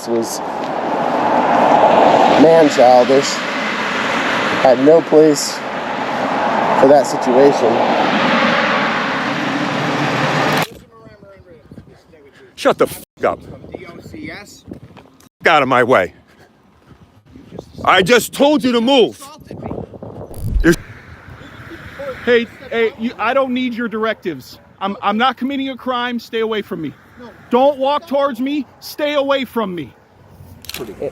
was man-childish. Had no place for that situation. Shut the f*** up. Out of my way. I just told you to move. Hey, I don't need your directives. I'm not committing a crime. Stay away from me. Don't walk towards me. Stay away from me.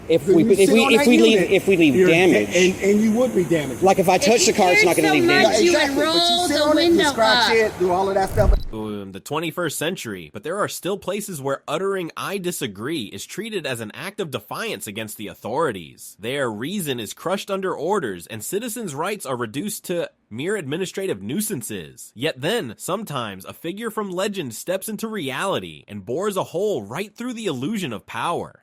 If we leave damage, and you would be damaged. like if I touch the car, it's not going to leave damage. You would roll the window up. Do all of that stuff. In the 21st century, but there are still places where uttering "I disagree" is treated as an act of defiance against the authorities. Their reason is crushed under orders, and citizens' rights are reduced to mere administrative nuisances. Yet then, sometimes, a figure from legend steps into reality and bores a hole right through the illusion of power.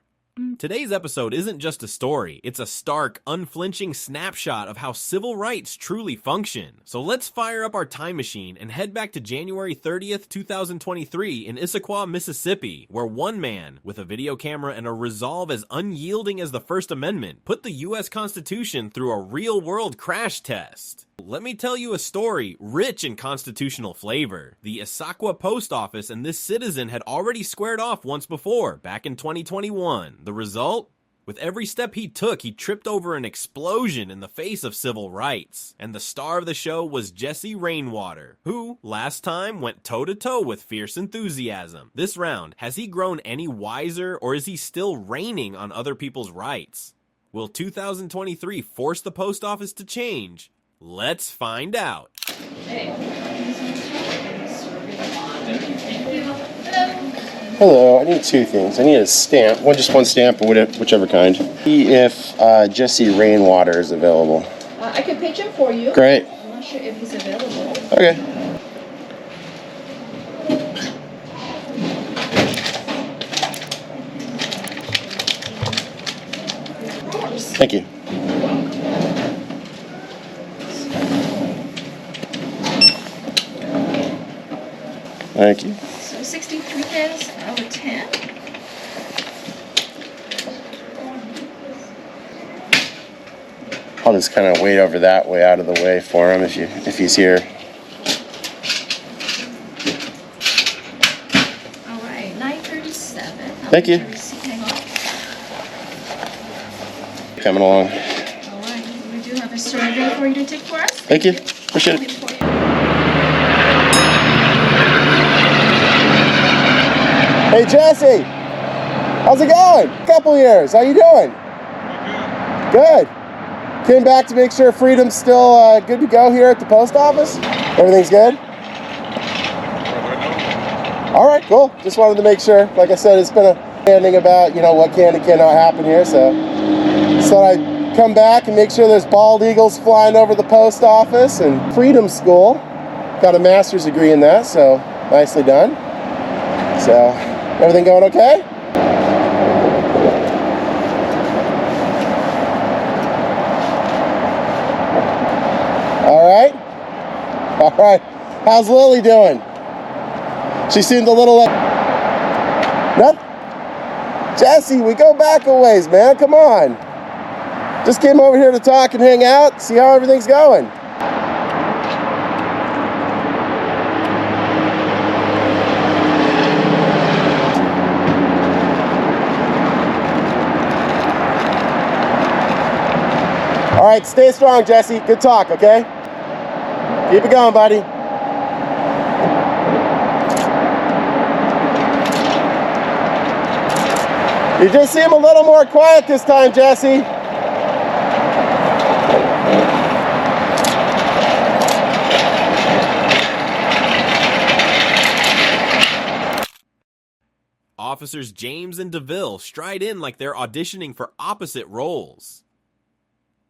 Today's episode isn't just a story, it's a stark, unflinching snapshot of how civil rights truly function. So let's fire up our time machine and head back to January 30th, 2023 in Issaquah, Mississippi, where one man, with a video camera and a resolve as unyielding as the First Amendment, put the US Constitution through a real-world crash test. Let me tell you a story rich in constitutional flavor. The Issaquah post office and this citizen had already squared off once before, back in 2021. The result? With every step he took, he tripped over an explosion in the face of civil rights. And the star of the show was Jesse Rainwater, who, last time, went toe-to-toe with fierce enthusiasm. This round, has he grown any wiser, or is he still reigning on other people's rights? Will 2023 force the post office to change? Let's find out. Hello, I need two things. I need a stamp, just one stamp, or whichever kind. See if Jesse Rainwater is available. I can page him for you. Great. I'm not sure if he's available. Okay. Thank you. Thank you. So 63 is out of 10. I'll just kind of wait over that way, out of the way for him if he's here. All right, 937. Thank you. Hang on. Coming along. All right, we do have a survey for you to take for us. Thank you. Appreciate it. Hey Jesse, how's it going? Couple years, how you doing? Good. Came back to make sure Freedom's still good to go here at the post office. Everything's good? All right, cool. Just wanted to make sure. Like I said, it's been a standing about, what can and cannot happen here, so I'd come back and make sure there's bald eagles flying over the post office. And Freedom School, got a master's degree in that, so nicely done. So, everything going okay? All right. All right. How's Lily doing? She seemed a little... Nope. Jesse, we go back a ways, man. Come on. Just came over here to talk and hang out, see how everything's going. All right, stay strong, Jesse. Good talk, okay? Keep it going, buddy. You just seem a little more quiet this time, Jesse. Officers James and DeVille stride in like they're auditioning for opposite roles.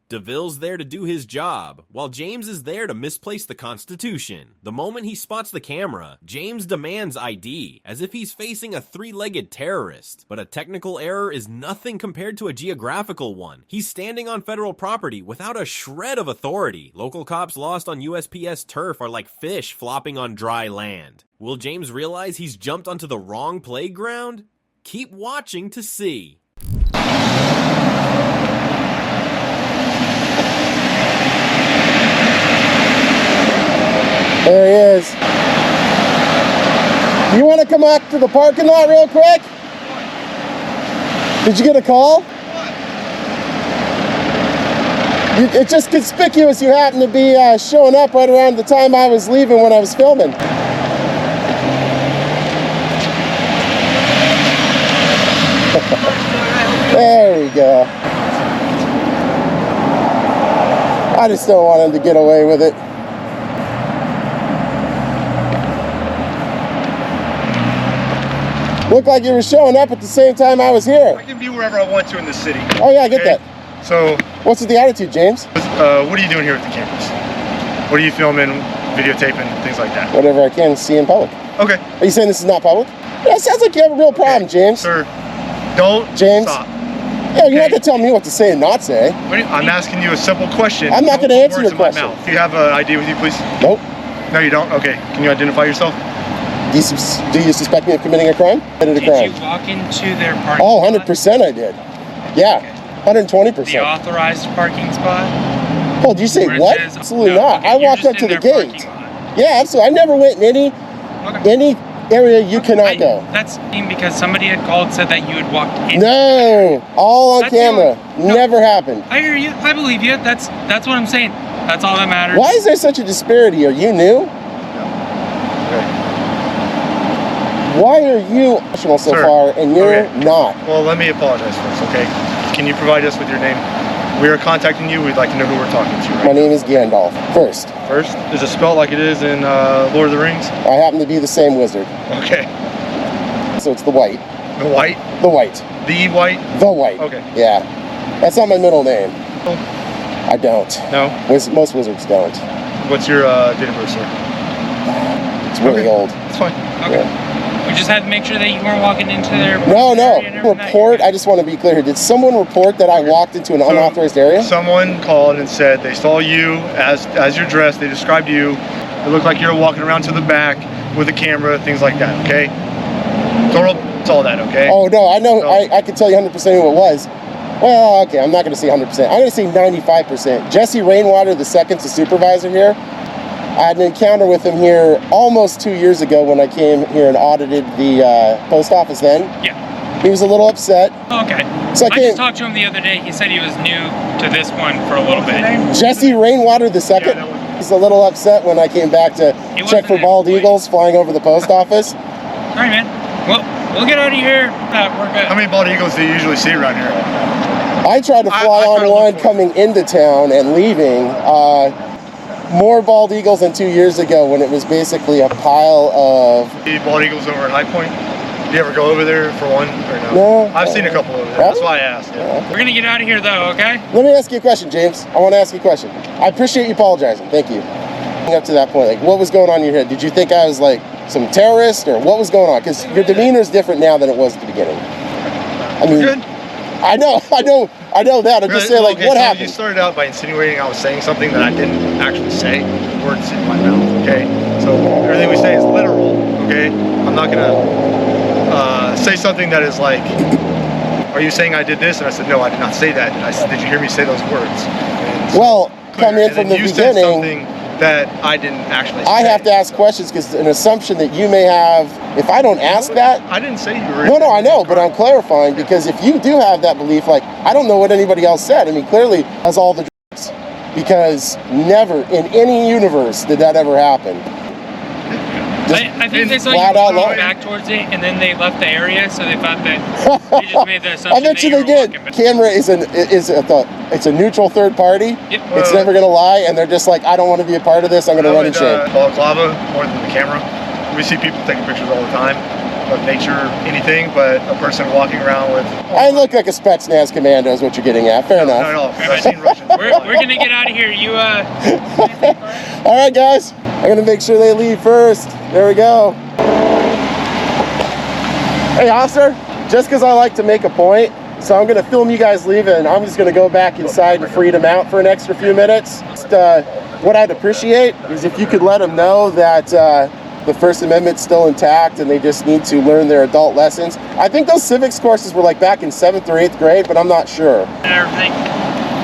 DeVille's there to do his job, while James is there to misplace the Constitution. The moment he spots the camera, James demands ID, as if he's facing a three-legged terrorist. But a technical error is nothing compared to a geographical one. He's standing on federal property without a shred of authority. Local cops lost on USPS turf are like fish flopping on dry land. Will James realize he's jumped onto the wrong playground? Keep watching to see. There he is. You want to come back to the parking lot real quick? Did you get a call? It's just conspicuous you happen to be showing up right around the time I was leaving when I was filming. There we go. I just don't want him to get away with it. Looked like you were showing up at the same time I was here. I can be wherever I want to in the city. Oh yeah, I get that. So, what's with the attitude, James? what are you doing here with the cameras? What are you filming, videotaping, things like that? Whatever I can see in public. Okay. Are you saying this is not public? Yeah, it sounds like you have a real problem, James. Sir, don't James? stop. Yeah, you're not going to tell me what to say and not say. I'm asking you a simple question. I'm not going to answer your question. Do you have an ID with you, please? Nope. No, you don't? Okay. Can you identify yourself? Do you suspect me of committing a crime? Did you walk into their parking Oh, spot? 100% I did. Yeah, 120%. The authorized parking spot? Oh, did you say Where it what? says- Absolutely no, not. okay, I you're walked just up to in the their gate. parking lot. Yeah, absolutely. I never went in any area you cannot go. That's because somebody had called, said that you had walked in. No, all on That's camera. no. Never happened. I hear you. I believe you. That's what I'm saying. That's all that matters. Why is there such a disparity? Are you new? Why are you professional so Sir, far and you're okay. not? Well, let me apologize first, okay? Can you provide us with your name? We are contacting you. We'd like to know who we're talking to, right? My name is Gandalf. First, Is it spelled like it is in Lord of the Rings? I happen to be the same wizard. Okay. So it's the white. The white? The white. The white? The white. Okay. Yeah. That's not my middle name. Oh. I don't. No? Most wizards don't. What's your date of birth, sir? It's really old. It's fine. Okay. Yeah. We just had to make sure that you weren't walking into their No. area and everything. Report. I just want to be clear here. Did someone report that I walked into an unauthorized area? Someone called and said they saw you as you're dressed. They described you. It looked like you were walking around to the back with a camera, things like that, okay? Total saw that, okay? Oh, no. I know. So- I can tell you 100% who it was. Well, okay. I'm not going to say 100%. I'm going to say 95%. Jesse Rainwater II, the supervisor here. I had an encounter with him here almost 2 years ago when I came here and audited the post office then. Yeah. He was a little upset. Okay. So I I came- just talked to him the other day. He said he was new to this one for a little bit. Jesse Rainwater II. that was- He's a little upset when I came back to It check for wasn't bald him. eagles flying over the post office. All right, man. Well, we'll get out of here. We're good. How many bald eagles do you usually see around here? I tried to I fly tried on to one look for it. coming into town and leaving. More bald eagles than 2 years ago when it was basically a pile of... See bald eagles over at High Point? Do you ever go over there for one or no? No. I've seen a couple over there. Have That's you? why I asked. Yeah. We're gonna get out of here though, okay? Let me ask you a question, James. I want to ask you a question. I appreciate you apologizing. Thank you. Up to that point, like, what was going on in your head? Did you think I was like some terrorist, or what was going on? Because your demeanor is different now than it was at the beginning. I mean, Good. I know that. I'm just saying, like, Okay, what so happened? You started out by insinuating I was saying something that I didn't actually say. Words in my mouth, okay? So everything we say is literal, okay? I'm not gonna say something that is like, are you saying I did this? And I said, no, I did not say that. And I said, did you hear me say those words? And so, Well, come in and from then the you said beginning. something that I didn't actually say. I have to ask questions because an assumption that you may have, if I don't ask that, I didn't say you were. no, I know, but I'm clarifying because if you do have that belief, like, I don't know what anybody else said. I mean, clearly has all the drugs because never in any universe did that ever happen. I think they saw you flat out walking lie. back towards it, and then they left the area, so they thought that they just made the assumption. I bet you that they you were did. walking back. Camera is it's a neutral third party. Yep. It's never gonna lie, and they're just like, I don't want to be a part of this. I'm gonna run in shame. Balaclava more than the camera. We see people taking pictures all the time of nature, anything, but a person walking around with. I look like a Spetsnaz commando is what you're getting at. Fair enough. No, I've seen Russians. We're gonna get out of here. You All right, guys. I'm gonna make sure they leave first. There we go. Hey, officer. Just because I like to make a point, so I'm gonna film you guys leaving, and I'm just gonna go back inside and freed them out for an extra few minutes. Just, what I'd appreciate is if you could let them know that the First Amendment's still intact and they just need to learn their adult lessons. I think those civics courses were like back in 7th or 8th grade, but I'm not sure. and everything.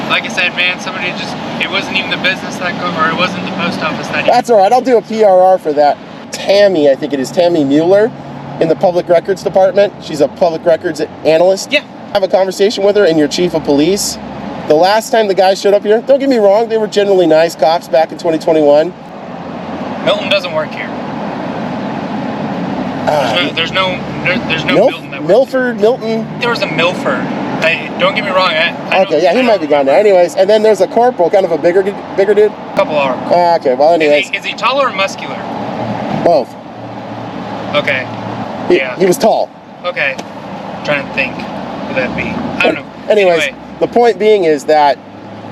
like I said, man, somebody just, it wasn't even the business that, or it wasn't the post office that. That's all right. I'll do a PRR for that. Tammy, I think it is Tammy Mueller in the Public Records Department. She's a public records analyst. Yeah. Have a conversation with her and your chief of police. The last time the guys showed up here, don't get me wrong, they were generally nice cops back in 2021. Milton doesn't work here. There's no Milton that works Milford, Milton. here. There was a Milford. Don't get me wrong. Okay, yeah, he might be gone there. Anyways, and then there's a corporal, kind of a bigger dude. Couple hours. Okay, well, anyways. Is he taller or muscular? Both. Okay. Yeah. He was tall. Okay. I'm trying to think who that'd be. I don't know. Anyways, Anyway. the point being is that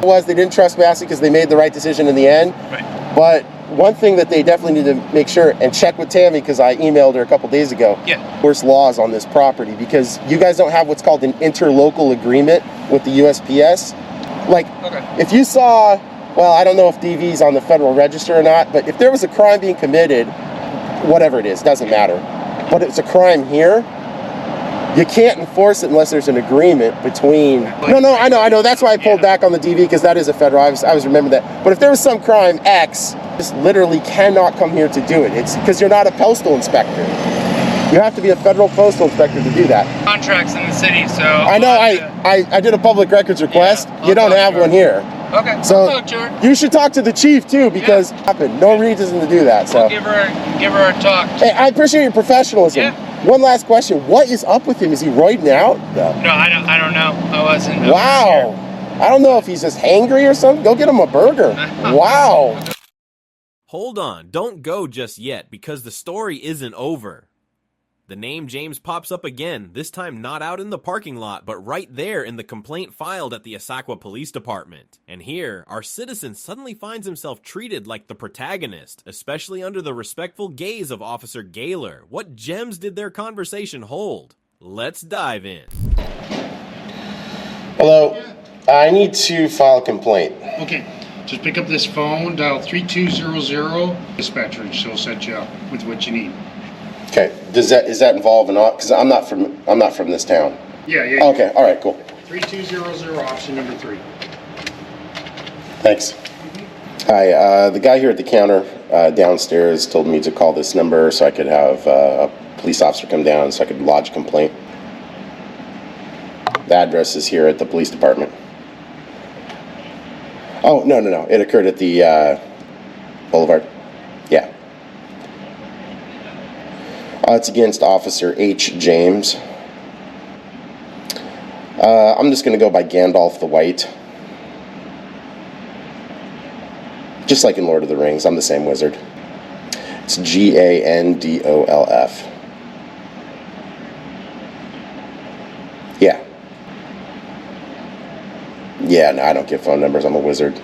they didn't trust Massey because they made the right decision in the end. Right. But one thing that they definitely need to make sure and check with Tammy, because I emailed her a couple days ago. Yeah. Worst laws on this property, because you guys don't have what's called an interlocal agreement with the USPS. Like, Okay. if you saw, well, I don't know if DV's on the Federal Register or not, but if there was a crime being committed, whatever it is, doesn't matter. But it's a crime here, you can't enforce it unless there's an agreement between... No, I know. That's why I pulled back on the DV, because that is a federal. I was remembering that. But if there was some crime X, just literally cannot come here to do it. It's because you're not a postal inspector. You have to be a federal postal inspector to do that. Contracts in the city, so... I know, I did a public records request. Yeah, you don't have one here. Okay, So I'll talk to her. you should talk to the chief too, because no reason to do that. So I'll give her a talk. hey, I appreciate your professionalism. Yeah. One last question: what is up with him? Is he roiding out? No. No, I don't know. I wasn't. Wow. I don't know if he's just hangry or something. Go get him a burger. Wow. Hold on, don't go just yet, because the story isn't over. The name James pops up again, this time not out in the parking lot, but right there in the complaint filed at the Issaquah Police Department. And here, our citizen suddenly finds himself treated like the protagonist, especially under the respectful gaze of Officer Gaylor. What gems did their conversation hold? Let's dive in. Hello. I need to file a complaint. Okay, just pick up this phone, dial 3200 dispatcher, she'll set you up with what you need. Okay. Is that involve an because I'm not from this town. Yeah. Okay. All right. Cool. 3200 option number 3. Thanks. Hi. The guy here at the counter downstairs told me to call this number so I could have a police officer come down so I could lodge a complaint. The address is here at the police department. Oh, no. It occurred at the Boulevard. Yeah. It's against Officer H. James. I'm just going to go by Gandalf the White. Just like in Lord of the Rings, I'm the same wizard. It's Gandolf. Yeah. Yeah, no, I don't give phone numbers. I'm a wizard.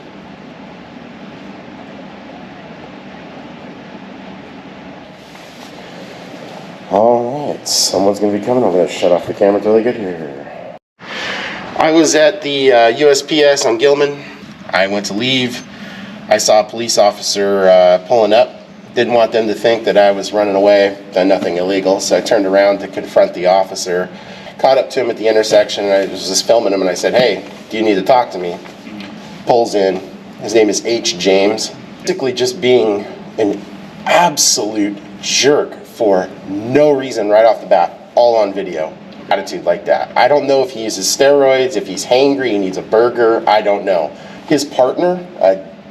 Alright, someone's going to be coming. I'm going to shut off the camera until they get here. I was at the USPS on Gilman. I went to leave. I saw a police officer pulling up. Didn't want them to think that I was running away, done nothing illegal, so I turned around to confront the officer. Caught up to him at the intersection, and I was just filming him, and I said, "Hey, do you need to talk to me?" Pulls in. His name is H. James. Basically just being an absolute jerk for no reason right off the bat, all on video. Attitude like that. I don't know if he uses steroids, if he's hangry, he needs a burger, I don't know. His partner,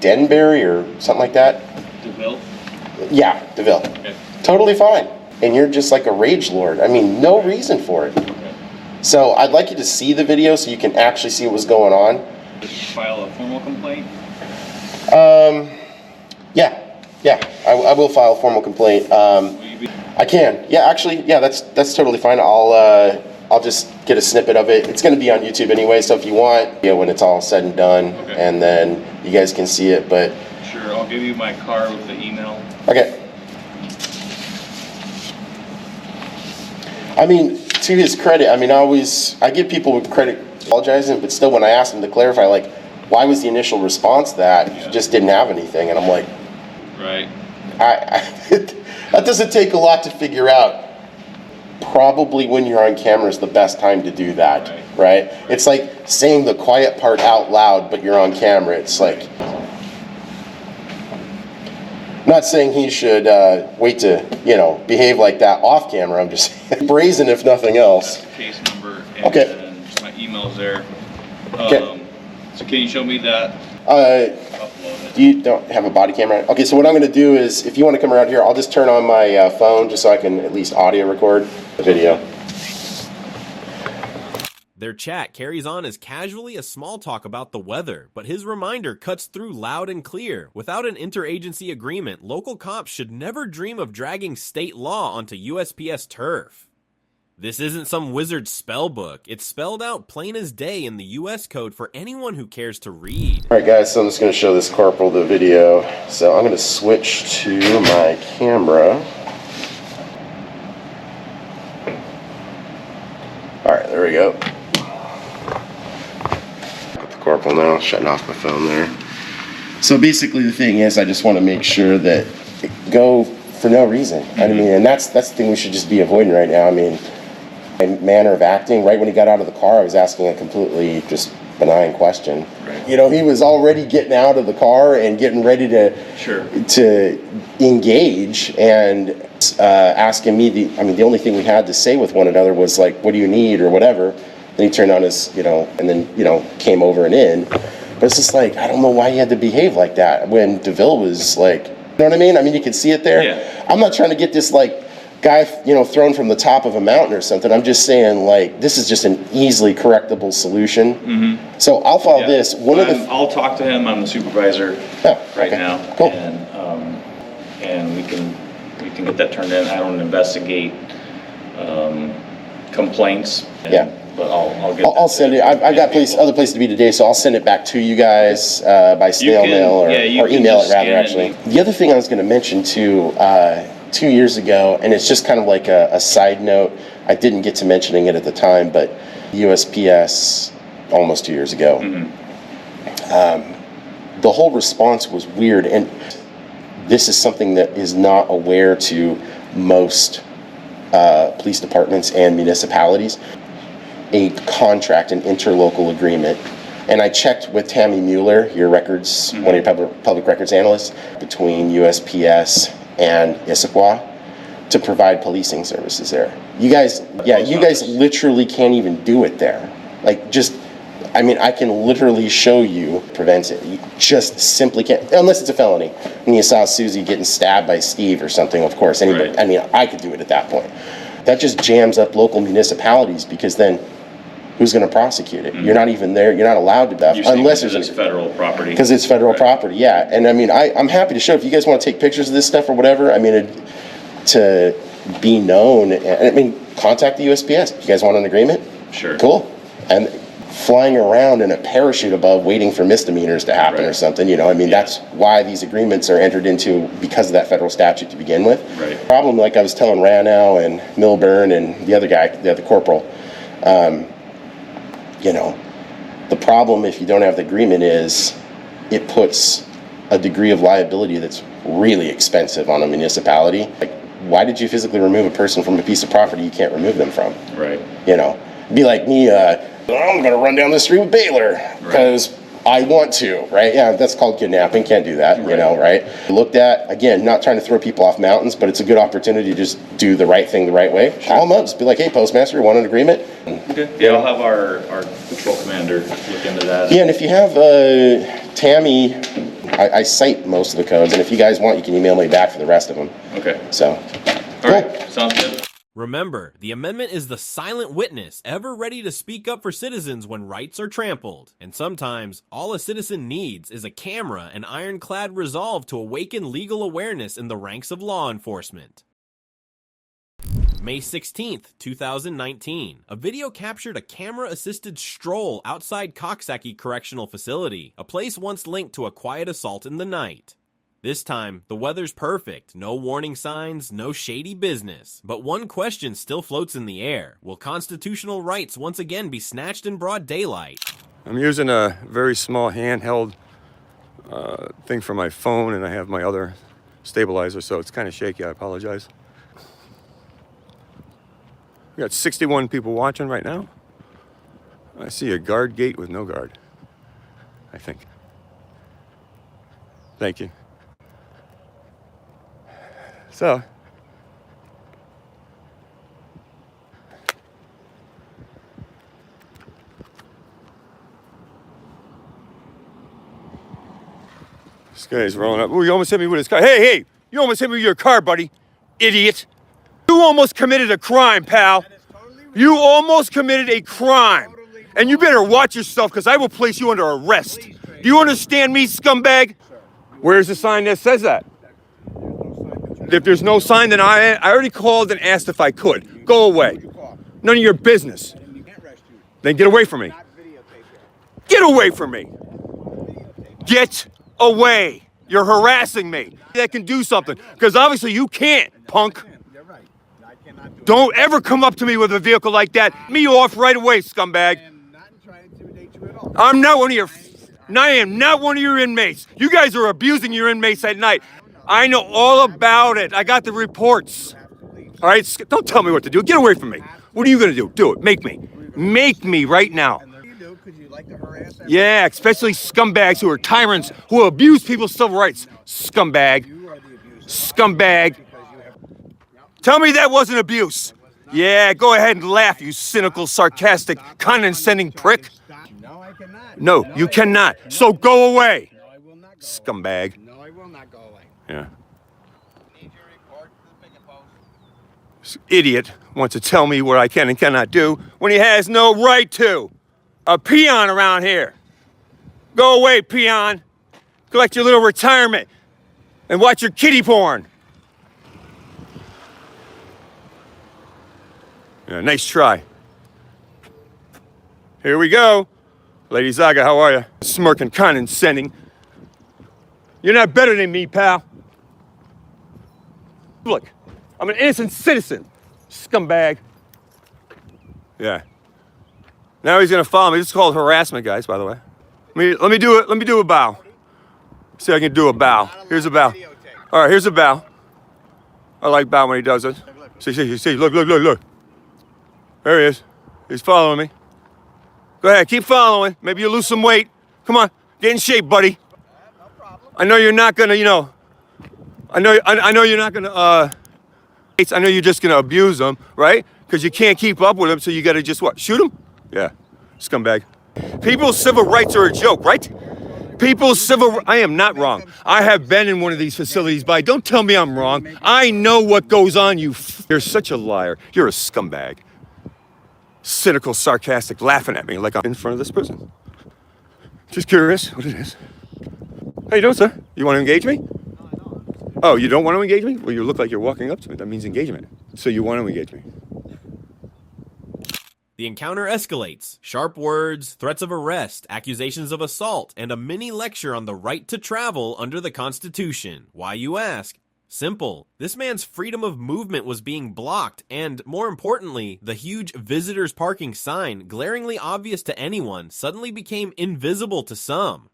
Denbury or something like that. DeVille? Yeah, DeVille. Okay. Totally fine. And you're just like a rage lord. I mean, no reason for it. Okay. So I'd like you to see the video so you can actually see what was going on. File a formal complaint? Yeah, I will file a formal complaint. I can. Yeah, actually, yeah, that's totally fine. I'll just get a snippet of it. It's going to be on YouTube anyway, so if you want, when it's all said and done, okay, and then you guys can see it. But sure, I'll give you my card with the email. Okay. I mean, to his credit, I mean, I give people credit apologizing, but still, when I asked him to clarify, like, why was the initial response that he just didn't have anything, and I'm like, right. That doesn't take a lot to figure out. Probably when you're on camera is the best time to do that. Right. right? It's like saying the quiet part out loud, but you're on camera. It's like, I'm not saying he should wait to, behave like that off camera. I'm just brazen, if nothing else. Case number and okay. My email's there. Okay. So can you show me that? You don't have a body camera? Okay, so what I'm going to do is, if you want to come around here, I'll just turn on my phone just so I can at least audio record the video. Their chat carries on as casually as small talk about the weather, but his reminder cuts through loud and clear. Without an interagency agreement, local cops should never dream of dragging state law onto USPS turf. This isn't some wizard spell book. It's spelled out plain as day in the US code for anyone who cares to read. Alright guys, so I'm just going to show this corporal the video. So I'm going to switch to my camera. Alright, there we go. Got the corporal now, shutting off my phone there. So basically the thing is, I just want to make sure that it go for no reason. I mean, and that's the thing we should just be avoiding right now. I mean, my manner of acting, right when he got out of the car, I was asking a completely just benign question. Right. He was already getting out of the car and getting ready to engage, and asking me the only thing we had to say with one another was like, what do you need or whatever. Then he turned on his, and then, came over and in. But it's just like, I don't know why he had to behave like that when DeVille was like, you know what I mean? I mean, you can see it there. Yeah. I'm not trying to get this like guy, thrown from the top of a mountain or something. I'm just saying, like, this is just an easily correctable solution. Mm-hmm. So I'll follow this. I'll talk to him. I'm the supervisor right now. Cool. And we can get that turned in. I don't investigate complaints. But I'll send it. I've got other places to be today, so I'll send it back to you guys by snail mail or email it rather. Actually, the other thing I was going to mention too. 2 years ago, and it's just kind of like a side note. I didn't get to mentioning it at the time, but USPS almost 2 years ago. Mm-hmm. The whole response was weird, and this is something that is not aware to most police departments and municipalities. A contract, an interlocal agreement. And I checked with Tammy Mueller, your records, one of your public records analysts, between USPS and Issaquah to provide policing services there. You guys literally can't even do it there. Like, I can literally show you prevents it. You just simply can't, unless it's a felony. When you saw Susie getting stabbed by Steve or something, of course, anybody. Right. I mean, I could do it at that point. That just jams up local municipalities, because then who's going to prosecute it? Mm-hmm. You're not even there. You're not allowed to do that unless there's federal property. Because it's federal property, yeah. And I mean, I'm happy to show. If you guys want to take pictures of this stuff or whatever, I mean, to be known. I mean, contact the USPS. You guys want an agreement? Sure. Cool. And flying around in a parachute above, waiting for misdemeanors to happen or something. I mean, that's why these agreements are entered into, because of that federal statute to begin with. Right. Problem, like I was telling Ranow and Milburn and the other guy, the other corporal. The problem if you don't have the agreement is it puts a degree of liability that's really expensive on a municipality. Like, why did you physically remove a person from a piece of property you can't remove them from? Right. It'd be like me, I'm going to run down the street with Baylor because I want to, right? Yeah, that's called kidnapping. Can't do that, right? Looked at, again, not trying to throw people off mountains, but it's a good opportunity to just do the right thing the right way. Call them up, just be like, hey, Postmaster, you want an agreement? Okay. Yeah, I'll have our patrol commander look into that. Yeah, and if you have Tammy, I cite most of the codes, and if you guys want, you can email me back for the rest of them. Okay. So, all right, sounds good. Remember, the amendment is the silent witness ever ready to speak up for citizens when rights are trampled. And sometimes, all a citizen needs is a camera and ironclad resolve to awaken legal awareness in the ranks of law enforcement. May 16th, 2019. A video captured a camera-assisted stroll outside Coxsackie Correctional Facility, a place once linked to a quiet assault in the night. This time, the weather's perfect, no warning signs, no shady business. But one question still floats in the air. Will constitutional rights once again be snatched in broad daylight? I'm using a very small handheld thing for my phone, and I have my other stabilizer, so it's kind of shaky. I apologize. We got 61 people watching right now. I see a guard gate with no guard, I think. Thank you. So, this guy's rolling up. Ooh, you almost hit me with his car. Hey, you almost hit me with your car, buddy. Idiot. You almost committed a crime, pal. You almost committed a crime. And you better watch yourself, because I will place you under arrest. Do you understand me, scumbag? Where's the sign that says that? If there's no sign, then I already called and asked if I could. Go away. None of your business. Then get away from me. Get away from me. Get away. You're harassing me. That can do something, because obviously you can't, punk. Don't ever come up to me with a vehicle like that. Me off right away, scumbag. I'm not one of your... I am not one of your inmates. You guys are abusing your inmates at night. I know all about it. I got the reports. All right? Don't tell me what to do. Get away from me. What are you going to do? Do it. Make me. Make me right now. Yeah, especially scumbags who are tyrants, who abuse people's civil rights. Scumbag. Scumbag. Tell me that wasn't abuse. Yeah, go ahead and laugh, you cynical, sarcastic, condescending prick. No, you cannot. So go away. Scumbag. No, I will not go away. Yeah. This idiot wants to tell me what I can and cannot do when he has no right to. A peon around here. Go away, peon. Collect your little retirement and watch your kiddie porn. Yeah, nice try. Here we go. Lady Zaga, how are you? Smirking, condescending. You're not better than me, pal. Look, I'm an innocent citizen, scumbag. Yeah. Now he's gonna follow me. This is called harassment, guys, by the way. Let me do a bow. See if I can do a bow. Here's a bow. All right, here's a bow. I like bow when he does it. See, look. There he is. He's following me. Go ahead, keep following. Maybe you'll lose some weight. Come on, get in shape, buddy. I know you're not gonna, I know you're not gonna, I know you're just gonna abuse them, right? Because you can't keep up with them, so you gotta just what? Shoot them? Yeah, scumbag. People's civil rights are a joke, right? I am not wrong. I have been in one of these facilities, but don't tell me I'm wrong. I know what goes on, you're such a liar. You're a scumbag. Cynical, sarcastic, laughing at me like I'm in front of this prison. Just curious what it is. How you doing, sir? You want to engage me? Oh, you don't want to engage me? Well, you look like you're walking up to me. That means engagement. So you want to engage me. The encounter escalates. Sharp words, threats of arrest, accusations of assault, and a mini lecture on the right to travel under the Constitution. Why, you ask? Simple. This man's freedom of movement was being blocked, and more importantly, the huge visitors parking sign, glaringly obvious to anyone, suddenly became invisible to some.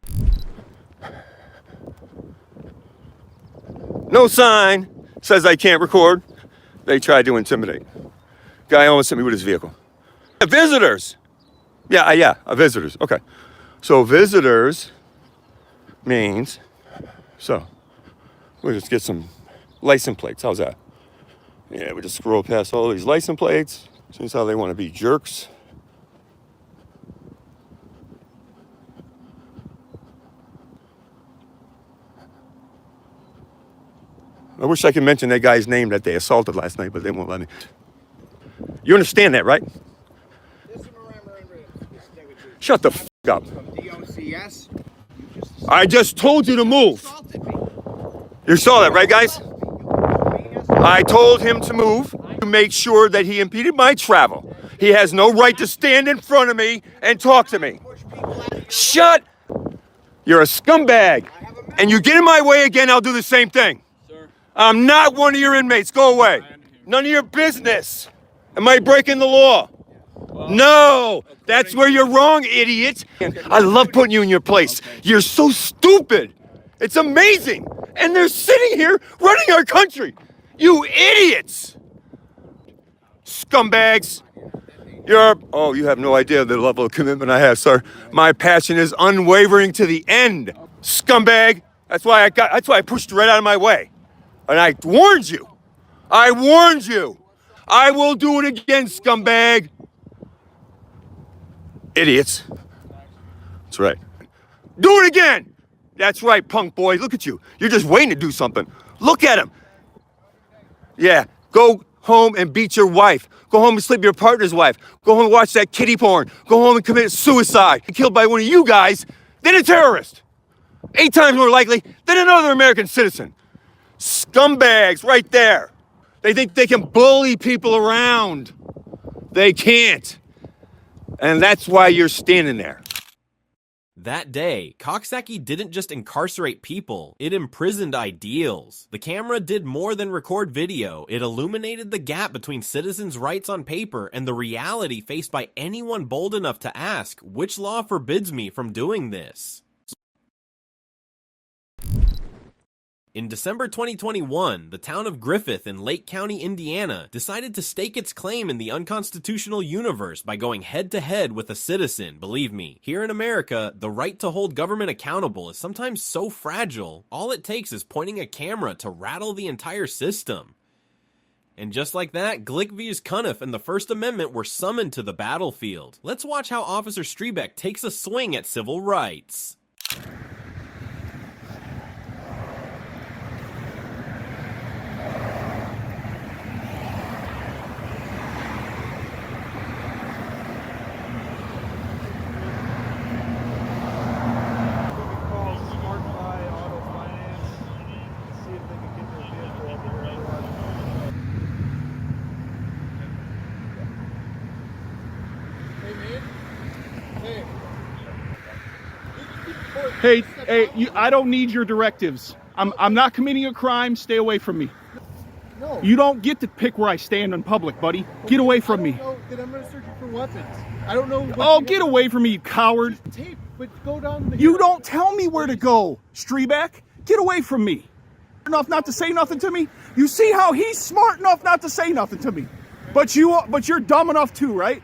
No sign says I can't record. They tried to intimidate. Guy almost hit me with his vehicle. Visitors. Yeah, visitors. Okay. So visitors means, so we'll just get some license plates. How's that? Yeah, we just scroll past all these license plates. Seems how they want to be jerks. I wish I could mention that guy's name that they assaulted last night, but they won't let me. You understand that, right? Shut the f*** up. I just told you to move. You saw that, right, guys? I told him to move to make sure that he impeded my travel. He has no right to stand in front of me and talk to me. Shut! You're a scumbag. And you get in my way again, I'll do the same thing. I'm not one of your inmates. Go away. None of your business. Am I breaking the law? No, that's where you're wrong, idiot. I love putting you in your place. You're so stupid. It's amazing. And they're sitting here running our country. You idiots. Scumbags. Oh, you have no idea the level of commitment I have, sir. My passion is unwavering to the end, scumbag. That's why I pushed you right out of my way. And I warned you. I warned you. I will do it again, scumbag. Idiots. That's right. Do it again. That's right, punk boy. Look at you. You're just waiting to do something. Look at him. Yeah, go home and beat your wife. Go home and sleep with your partner's wife. Go home and watch that kiddie porn. Go home and commit suicide. Get killed by one of you guys, then a terrorist. 8 times more likely than another American citizen. Scumbags right there. They think they can bully people around. They can't. And that's why you're standing there. That day, Coxsackie didn't just incarcerate people, it imprisoned ideals. The camera did more than record video, it illuminated the gap between citizens' rights on paper and the reality faced by anyone bold enough to ask, which law forbids me from doing this? In December 2021, the town of Griffith in Lake County, Indiana, decided to stake its claim in the unconstitutional universe by going head-to-head with a citizen. Believe me, here in America, the right to hold government accountable is sometimes so fragile, all it takes is pointing a camera to rattle the entire system. And just like that, Glick vs. Cuniff and the First Amendment were summoned to the battlefield. Let's watch how Officer Strebeck takes a swing at civil rights. Hey, I don't need your directives. I'm not committing a crime. Stay away from me. No. You don't get to pick where I stand in public, buddy. Get away from me. That I'm going to search you for weapons. I don't know. Oh, get away from me, you coward. Tape, but go down the You don't tell me where to go, Strebeck. Get away from me. Enough not to say nothing to me. You see how he's smart enough not to say nothing to me. But you're dumb enough too, right?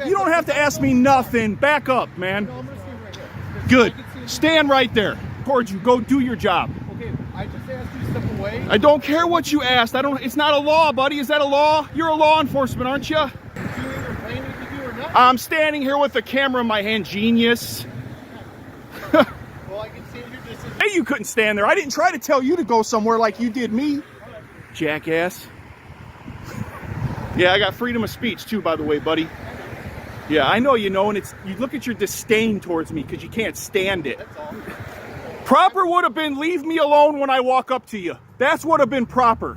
You don't have to ask me nothing. Back up, man. No, I'm going to stand right here. Good. Stand right there. Towards you. Go do your job. Okay, I just asked you to step away. I don't care what you asked. It's not a law, buddy. Is that a law? You're a law enforcement, aren't you? I'm standing here with the camera in my hand, genius. Well, I can stand your distance. Hey, you couldn't stand there. I didn't try to tell you to go somewhere like you did me. Jackass. Yeah, I got freedom of speech too, by the way, buddy. Yeah, I know you know, and you look at your disdain towards me because you can't stand it. That's all. Proper would have been leave me alone when I walk up to you. That's what would have been proper.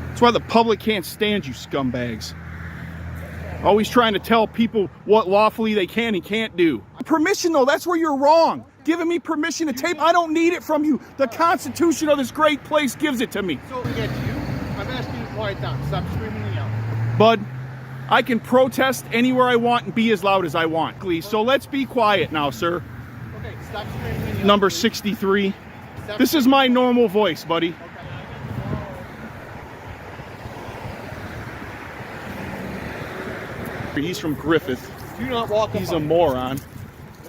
That's why the public can't stand you scumbags. Always trying to tell people what lawfully they can and can't do. Permission though, that's where you're wrong. Giving me permission to tape, I don't need it from you. The Constitution of this great place gives it to me. So again, I'm asking you to quiet down. Stop screaming and yelling. Bud, I can protest anywhere I want and be as loud as I want, please. So let's be quiet now, sir. Okay, stop screaming and yelling. Number 63. This is my normal voice, buddy. Okay. He's from Griffith. Do not walk up. He's a moron.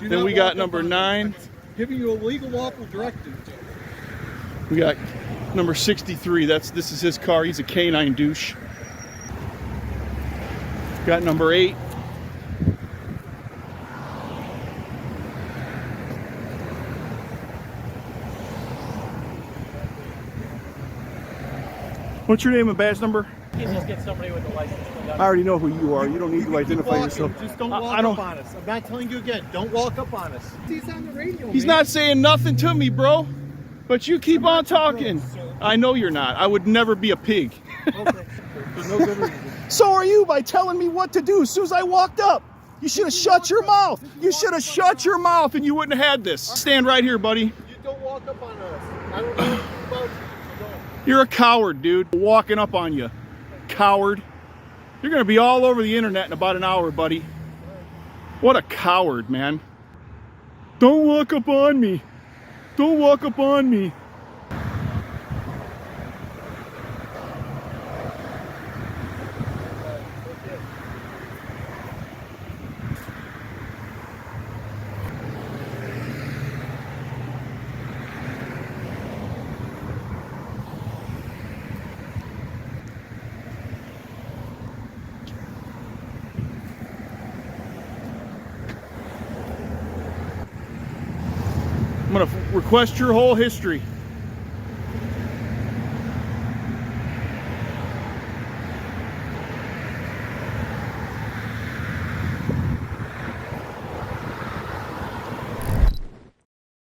Then we got number 9. Giving you a legal lawful directive. We got number 63. This is his car. He's a canine douche. Got number 8. What's your name and badge number? You can just get somebody with a license. I already know who you are. You don't need to identify yourself. Just don't walk up on us. I'm not telling you again. Don't walk up on us. He's on the radio. He's not saying nothing to me, bro. But you keep on talking. I know you're not. I would never be a pig. Okay. There's no good reason. So are you by telling me what to do as soon as I walked up. You should have shut your mouth. You should have shut your mouth and you wouldn't have had this. Stand right here, buddy. You don't walk up on us. I don't know anything about you. You're a coward, dude. Walking up on you. Coward. You're going to be all over the internet in about an hour, buddy. What a coward, man. Don't walk up on me. Don't walk up on me. I'm gonna request your whole history.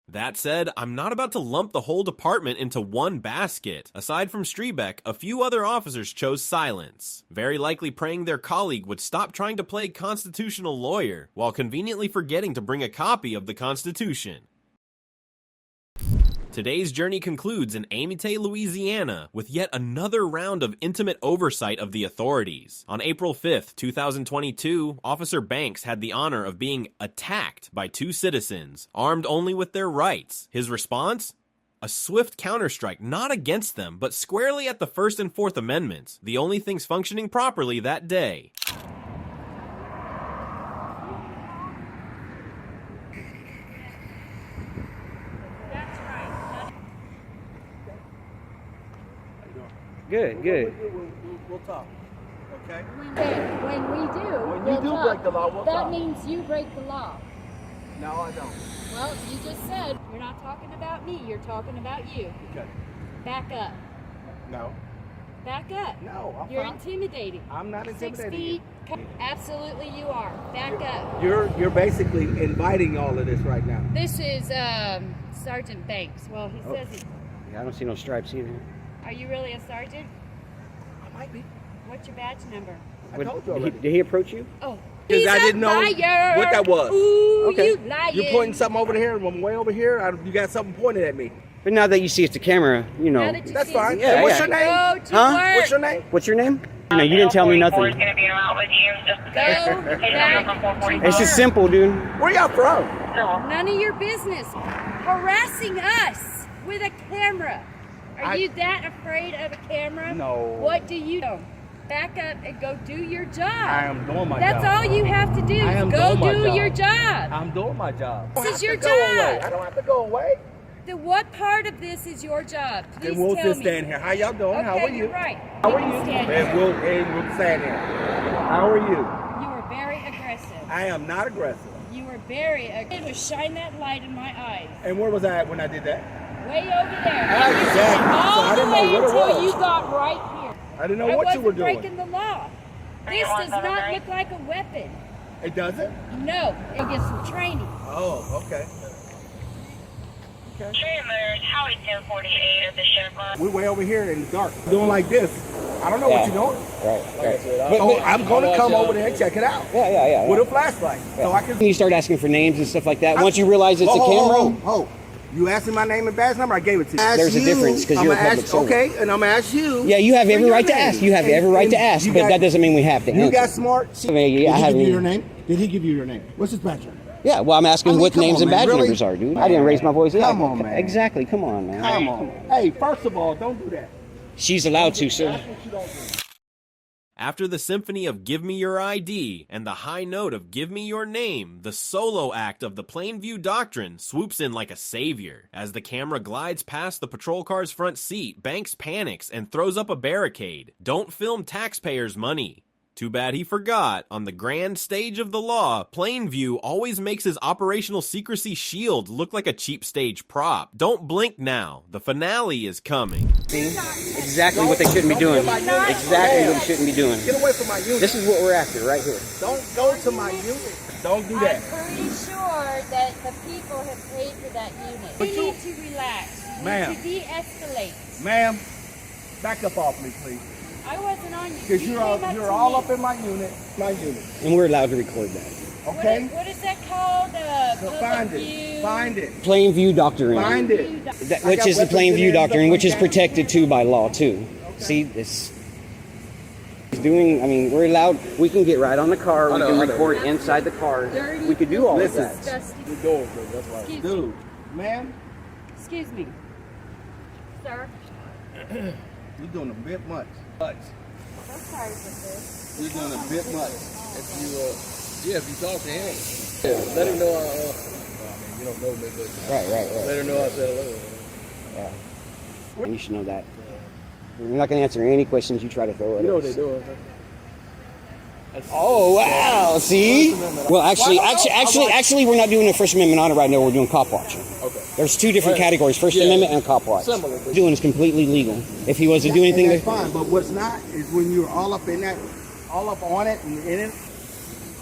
That said, I'm not about to lump the whole department into one basket. Aside from Strebeck, a few other officers chose silence, very likely praying their colleague would stop trying to play constitutional lawyer, while conveniently forgetting to bring a copy of the Constitution. Today's journey concludes in Amite, Louisiana, with yet another round of intimate oversight of the authorities. On April 5th, 2022, Officer Banks had the honor of being attacked by two citizens, armed only with their rights. His response? A swift counterstrike, not against them, but squarely at the First and Fourth Amendments, the only things functioning properly that day. Good, good. We'll talk. Okay? When we do, When we'll you do talk. break the law, we'll that talk. means you break the law. No, I don't. Well, you just said you're not talking about me, you're talking about you. Okay. Back up. No. Back up. No, I'm You're fine. intimidating. I'm not 6 intimidating feet. Absolutely you are. Back up. You're basically inviting all of this right now. This is Sergeant Banks. Well, he says he... Yeah, I don't see no stripes either. Are you really a sergeant? I might be. What's your badge number? I told you already. Did he approach you? Oh. Because He's I didn't know liar. what that was. Ooh, Okay. you lying. You're pointing something over here, and I'm way over here. You got something pointed at me. But now that you see it's the camera, you know. Now that you That's see fine. it, Yeah, What's yeah. your name? Go to Huh? work. What's your name? What's your name? You know, you didn't tell me nothing. Go back to It's just work. simple, dude. Where y'all from? None of your business. Harassing us with a camera. Are you that afraid of a camera? No. What do you do? Back up and go do your job. I am doing my That's job. all you have to do. I am Go doing my do job. your job. I'm doing my job. This is your Go away. job. I don't have to go away. Then what part of this is your job? Please And we'll tell just me. stand here. How y'all doing? Okay, How are you? you're right. How You are can you? stand And here. we'll stand here. How are you? You were very aggressive. I am not aggressive. You were very aggressive. It was shine that light in my eyes. And where was I at when I did that? Way over there. Exactly. All So I the didn't way know what it until was. you got right here. I didn't know I what you were wasn't doing. breaking the law. This does not look like a weapon. It doesn't? No, it'll get some training. Oh, okay. Howie 1048 of the sheriff. We're way over here in the dark. Doing like this. I don't know what you're doing. Right. But I'm going to come over there and check it out. Yeah. With a flashlight. So I can. You start asking for names and stuff like that. Once you realize it's a camera, You asked me my name and badge number, I gave it to you. There's a difference because you're a public servant. Okay, and I'm going to ask you. yeah, you have every for right your to ask. name. You have every right to ask, you but got- that doesn't mean we have to You answer. got smart. I mean, yeah, I haven't even- name? Did he give you your name? What's his badge number? Yeah, well, I'm asking I mean, what come names on, and man, badge really? numbers are, dude. I didn't raise my voice. Come on, man. Exactly. Come on, man. Come on. Hey, first of all, don't do that. She's allowed to, sir. That's what you don't do. After the symphony of Give Me Your ID and the high note of Give Me Your Name, the solo act of the Plainview Doctrine swoops in like a savior. As the camera glides past the patrol car's front seat, Banks panics and throws up a barricade. Don't film taxpayers' money. Too bad he forgot. On the grand stage of the law, Plainview always makes his operational secrecy shield look like a cheap stage prop. Don't blink now. The finale is coming. See? Exactly what they shouldn't be doing. Exactly what they shouldn't be doing. Get away from my unit. This is what we're after right here. Don't go to my unit. Don't do that. I'm pretty sure that the people have paid for that unit. But You you- need to relax. You Ma'am. need to de-escalate. Ma'am, back up off me, please. I wasn't on you. Because You you're came all to me. up in my unit. My unit. And we're allowed to record that. Okay? What is that called? So find it. Find it. Plainview Doctrine. Find it. Which is the Plainview Doctrine, which is protected too by law too. See, this is doing. I mean, we're allowed. We can get right on the car. We can record inside the car. We could do all of that. Disgusting. That's right. Excuse Dude, ma'am, Excuse me. Sir, you're doing a bit much. I'm sorry for this. You're doing a bit much. If you talk to him, let him know. I mean, you don't know me, but Right. let him know I said hello. And you should know that. We're not going to answer any questions you try to throw at us. You know what they're doing, huh? Oh wow! See? Well, actually, we're not doing a First Amendment audit right now. We're doing cop watching. Okay. There's two different categories, First Yeah. Amendment and cop watch. Similar, but- Doing is completely legal. If he was to do anything, that's fine. But what's not is when you're all up in that, all up on it and in it.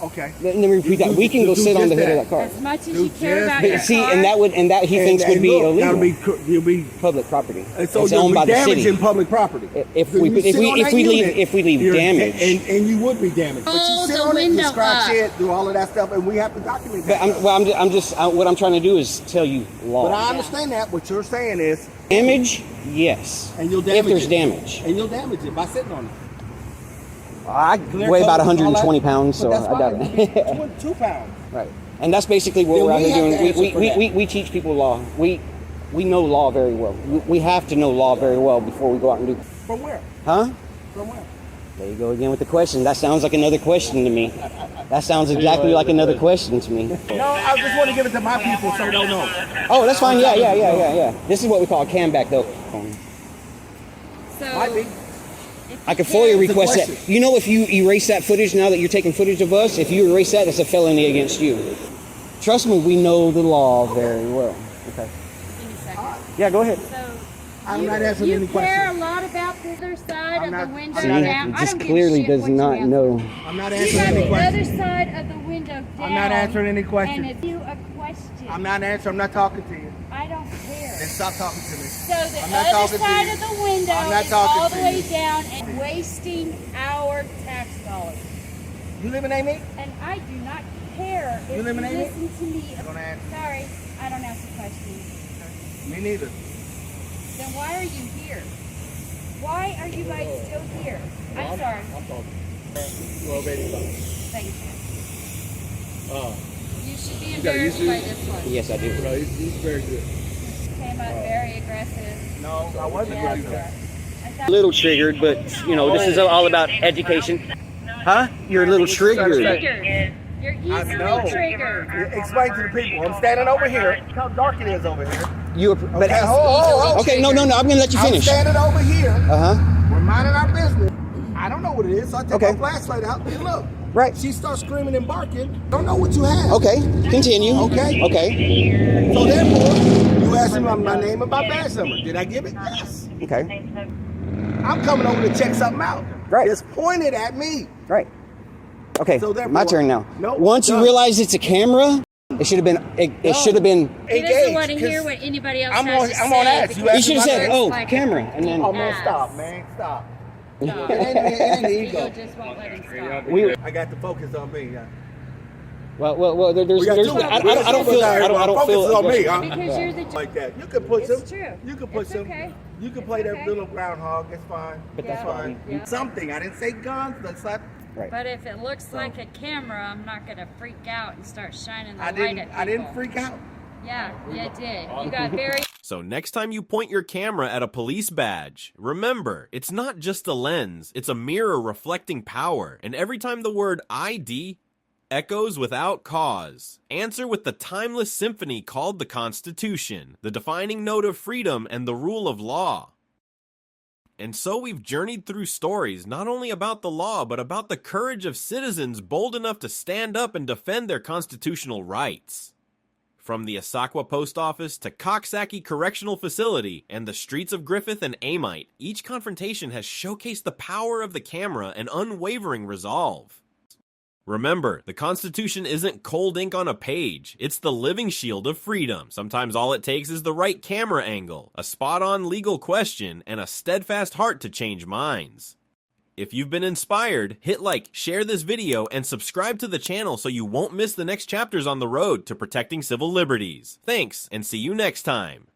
Okay. let me repeat that. We can go sit on the hood of that car. As much as you care about But your see, car. and that he thinks would be illegal. You'll be Public property. and so It's you'll owned be by the damaging city. public property. If So we you sit on that unit, if we leave you're- damage. and you would be damaged. But Roll you sit the on it, you window scratch up. it, do all of that stuff, and we have to document that. But what I'm trying to do is tell you law. But I understand that. What you're saying is Damage, yes. and you'll damage If there's it. damage. And you'll damage it by sitting on it. I Clear weigh about coat and all 120 that. pounds, so But that's I doubt fine. it. 2 pounds. Right. And that's basically what Then we're out we here have to doing. answer for that. We teach people law. We know law very well. We have to know law very well before we go out and do. From where? Huh? From where? There you go again with the question. That sounds like another question to me. That sounds exactly like another question to me. No, I just want to give it to my people so they'll know. Oh, that's fine. Yeah. This is what we call a cam back, though. So, Might be. I could FOIA It's a request that. question. You know, if you erase that footage now that you're taking footage of us, if you erase that, it's a felony against you. Trust me, we know the law very well. Okay. give me a second. Yeah, go ahead. So, I'm not answering any you care questions. a lot about the other side I'm of not- the window See, down. he I just don't give a clearly shit does what you not answer. know. I'm not You answering got any the questions. other side of the window down. I'm not answering any questions. And it's you a question. I'm not answering. I'm not talking to you. I don't care. Then stop talking to me. So the I'm not other talking to side you. of the window I'm not is talking all to the way you. down and wasting our tax dollars. You eliminate me? And I do not care if you eliminate me? listen to me. Don't answer. Sorry, I don't answer questions. Me neither. Then why are you here? Why are you guys still here? I'm sorry. I'm talking. Well, baby, Thank you. You should be you embarrassed see- by this one. Yes, I do. no, he's very good. Came up very aggressive. No, I wasn't Yes, aggressive. sir. I thought- A little triggered, but you know, this is all about education. Huh? You're a little triggered. Triggered. You're I easily know. triggered. Explain to the people. I'm standing over here. Look how dark it is over here. But Okay, hold. okay, no. I'm gonna let you I'm finish. standing over here. Uh huh. We're minding our business. I don't know what it is, so I take Okay. my flashlight out and look. Right. She starts screaming and barking. Don't know what you have. Okay. Continue. Okay. Okay. So therefore, you asked me my name and my badge number. Did I give it? Yes. Okay. I'm coming over to check something out. Right. It's pointed at me. Right. Okay. So therefore- My turn now. No, Once you done. realize it's a camera, it should have been. It should have been. He doesn't Engaged, want to hear 'cause what anybody else I'm has on- to I'm say. on ads. You because asked You should have me said, my "Oh, like camera," and then Oh man, Ass. stop, man, stop. No. It ain't the ego. Ego just won't let him stop. we. I got to focus on me. Yeah. Well. There's. We got There's two- I don't feel. I don't Focus feel. on me, huh? Because you're the Like that. You could put It's some. true. You could put It's some. okay. You could play It's that okay. little groundhog. It's fine. But That's that's fine. Yeah. Something. I didn't say guns. That's not. Right. But if it looks like a camera, I'm not gonna freak out and start shining the I light didn't. at people. I didn't freak out. Yeah, you did. You got very So next time you point your camera at a police badge, remember, it's not just a lens, it's a mirror reflecting power. And every time the word ID echoes without cause, answer with the timeless symphony called the Constitution, the defining note of freedom and the rule of law. And so we've journeyed through stories not only about the law, but about the courage of citizens bold enough to stand up and defend their constitutional rights. From the Asakwa Post Office to Coxsackie Correctional Facility and the streets of Griffith and Amite, each confrontation has showcased the power of the camera and unwavering resolve. Remember, the Constitution isn't cold ink on a page, it's the living shield of freedom. Sometimes all it takes is the right camera angle, a spot-on legal question, and a steadfast heart to change minds. If you've been inspired, hit like, share this video, and subscribe to the channel so you won't miss the next chapters on the road to protecting civil liberties. Thanks, and see you next time.